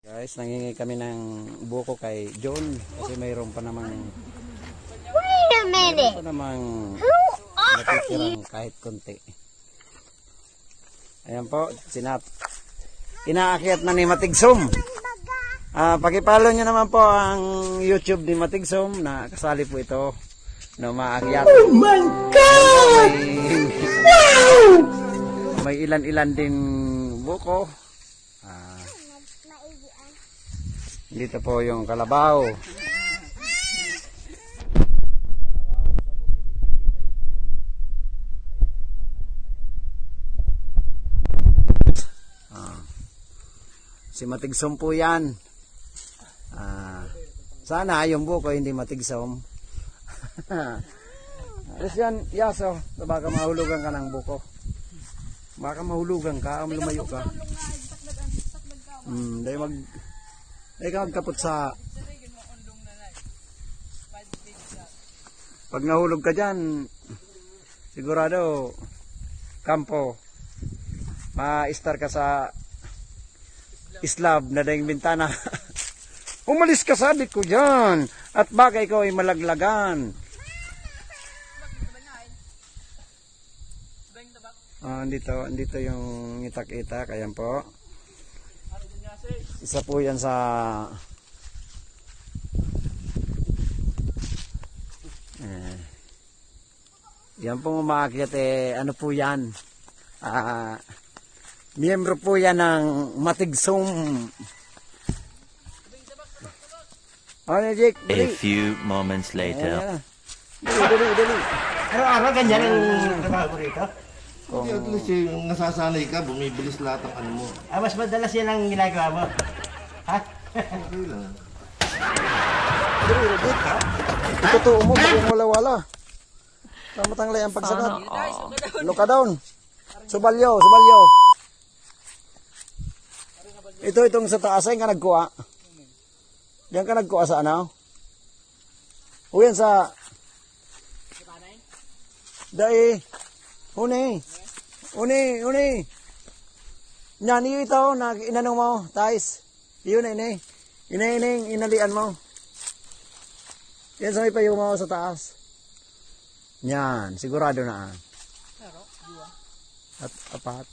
Guys, nangingi kami ng buko kay John kasi mayroon pa namang Wait a minute. Who are natitirang kahit konti. Ayan po, inaakyat na ni Matigsom. Pakipalo nyo naman po ang YouTube ni Matigsom na kasali po ito na maakyat. Oh my God! May ilan-ilan din buko. Dito po yung kalabaw. Si Matigsom po yan. Sana yung buko hindi matigsom. Alis yan, Yaso. Baka mahulugan ka ng buko. Baka mahulugan ka, lumayo ka. Dahil ka magkapot sa... Pag nahulog ka dyan, sigurado, kampo, ma-star ka sa islab na daing bintana. Umalis ka, sabi ko dyan. At baka ikaw ay malaglagan. Andito yung itak-itak. Ayan po. Isa po yan sa yan pong umaakyat ano po yan, miyembro po yan ng Matigsom. Jake, a few moments later. Dali. Araw-araw ganyan ang trabaho ko rito? Hindi, at least yung nasasanay ka, bumibilis lahat ang ano mo. Mas madalas yan ang ginagawa mo. Ha? Okay lang. Totoo mo, kung wala-wala. Tamatanglay ang pagsagat. Loka down. Subalyo. Itong sa taas ay nga nagkuha. Diyan ka nagkuha sa ano? O yan sa... Dai. Uni. Yan, iyo ito, inanong mo, Tais. Iyon na ini. Inalian mo. Yan sa may payo mo sa taas. Yan, sigurado na. At apat.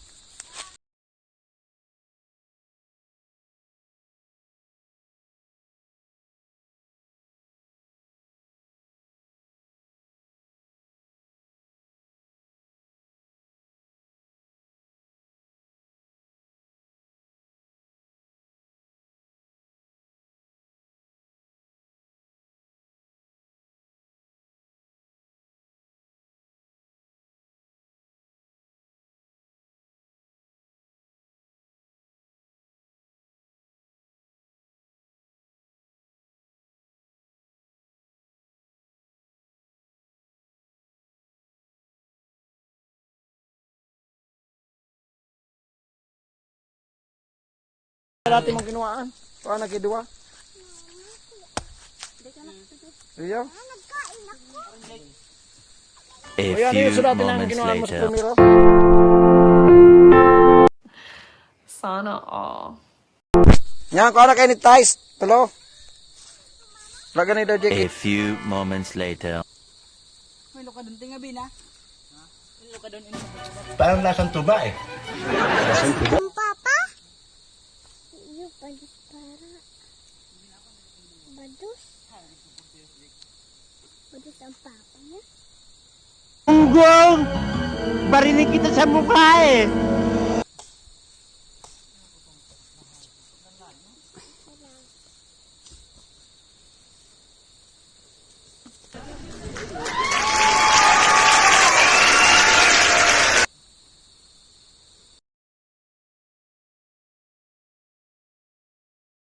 Natin mong kinuhaan. Paano nagkiduwa? Iyo? A few moments later. Sana all. Yan, kung ano kayo ni Tais. Tulo. Laga na ito, A Jake. few moments later. May luka doon tingabi na. May luka doon Parang lasang tuba eh. Ang papa? Iyo, badus para. Badus? Badus ang papa niya? Unggong! Barinig kita sa mukha eh!